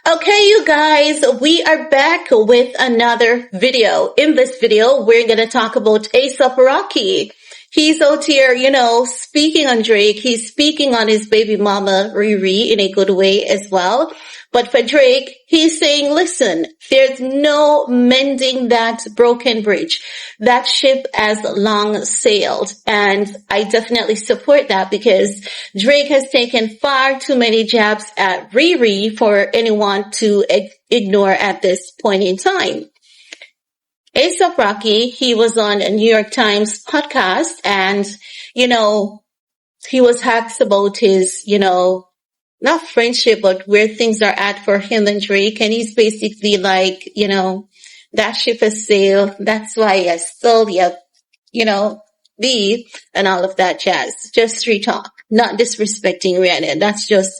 Okay, you guys, we are back with another video. In this video, we're going to talk about A$AP Rocky. He's out here, speaking on Drake. He's speaking on his baby mama, Riri, in a good way as well. But for Drake, he's saying, listen, there's no mending that broken bridge. That ship has long sailed. And I definitely support that because Drake has taken far too many jabs at Riri for anyone to ignore at this point in time. A$AP Rocky, he was on a New York Times podcast and, he was asked about his, not friendship, but where things are at for him and Drake. And he's basically like, that ship has sailed. That's why I sold you, B and all of that jazz. Just street talk, not disrespecting Rihanna. That's just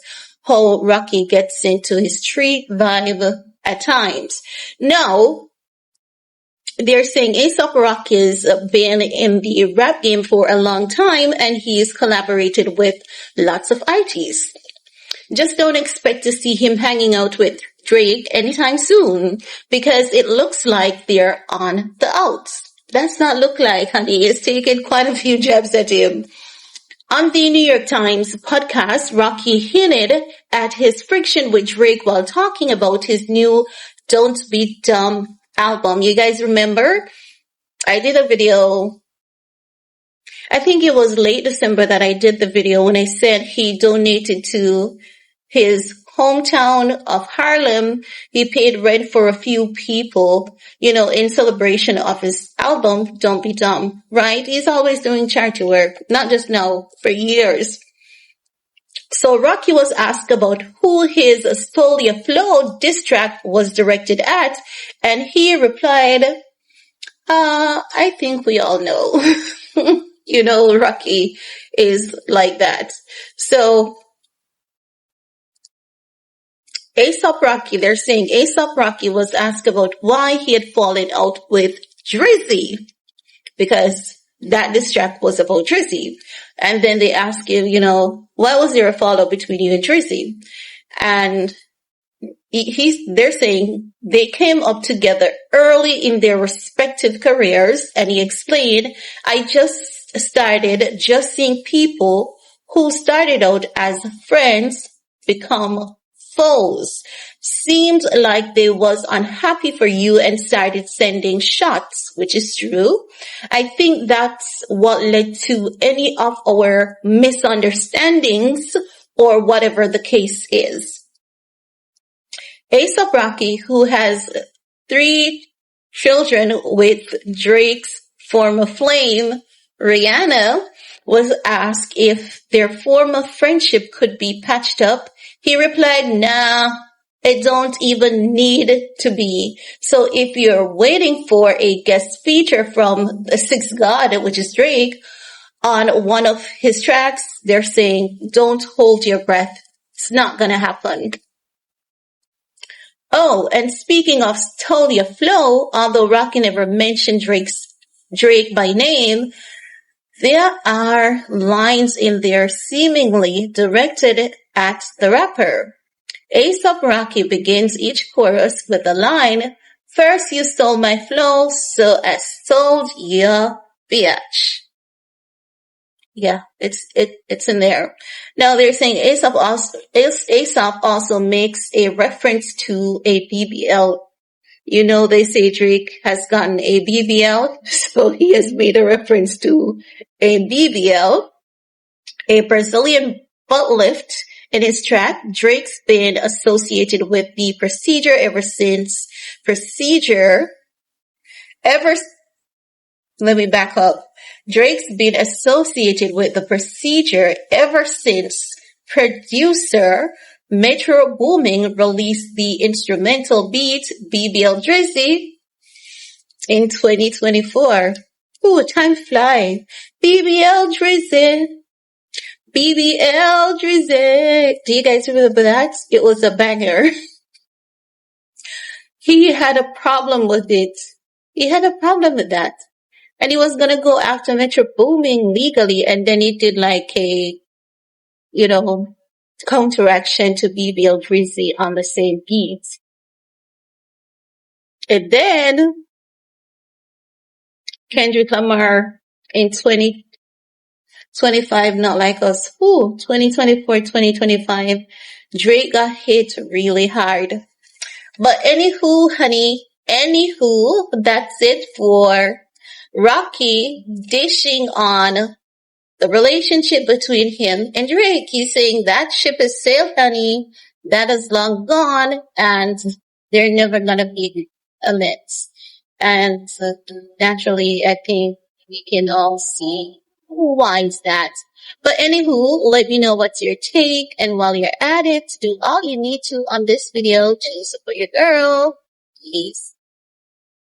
how Rocky gets into his street vibe at times. Now, they're saying A$AP Rocky's been in the rap game for a long time and he's collaborated with lots of artists. Just don't expect to see him hanging out with Drake anytime soon because it looks like they're on the outs. That's not look like, honey. It's taken quite a few jabs at him. On the New York Times podcast, Rocky hinted at his friction with Drake while talking about his new Don't Be Dumb album. You guys remember? I did a video, I think it was late December that I did the video when I said he donated to his hometown of Harlem. He paid rent for a few people, in celebration of his album, Don't Be Dumb, right? He's always doing charity work, not just now, for years. So Rocky was asked about who his Stole Your Flow diss track was directed at, and he replied, I think we all know. Rocky is like that. So A$AP Rocky, they're saying A$AP Rocky was asked about why he had fallen out with Drizzy, because that diss track was about Drizzy. And then they ask him, why was there a fallout between you and Drizzy? And they're saying they came up together early in their respective careers. And he explained, I just started seeing people who started out as friends become foes. Seemed like they was unhappy for you and started sending shots, which is true. I think that's what led to any of our misunderstandings or whatever the case is. A$AP Rocky, who has 3 children with Drake's former flame, Rihanna, was asked if their former friendship could be patched up. He replied, nah, it don't even need to be. So if you're waiting for a guest feature from the Sixth God, which is Drake, on one of his tracks, they're saying, don't hold your breath. It's not gonna happen. Oh, and speaking of Stole Your Flow, although Rocky never mentioned Drake by name, there are lines in there seemingly directed at the rapper. A$AP Rocky begins each chorus with the line, first you stole my flow, so I stole your bitch. Yeah, it's in there. Now they're saying A$AP also makes a reference to a BBL. They say Drake has gotten a BBL, so he has made a reference to a BBL, a Brazilian butt lift. In his track, Drake's been associated with the procedure let me back up. Drake's been associated with the procedure ever since producer Metro Boomin released the instrumental beat BBL Drizzy in 2024. Ooh, time flies. BBL Drizzy. BBL Drizzy. Do you guys remember that? It was a banger. He had a problem with it. He had a problem with that. And he was gonna go after Metro Boomin legally, and then he did like a, counteraction to BBL Drizzy on the same beat. And then Kendrick Lamar in 2025, Not Like Us. 2024, 2025. Drake got hit really hard. But anywho, honey, that's it for Rocky dishing on the relationship between him and Drake. He's saying that ship is sailed, honey. That is long gone, and they're never gonna be a mix. And naturally, I think we can all see why is that. But anywho, let me know what's your take, and while you're at it, do all you need to on this video to support your girl. Peace.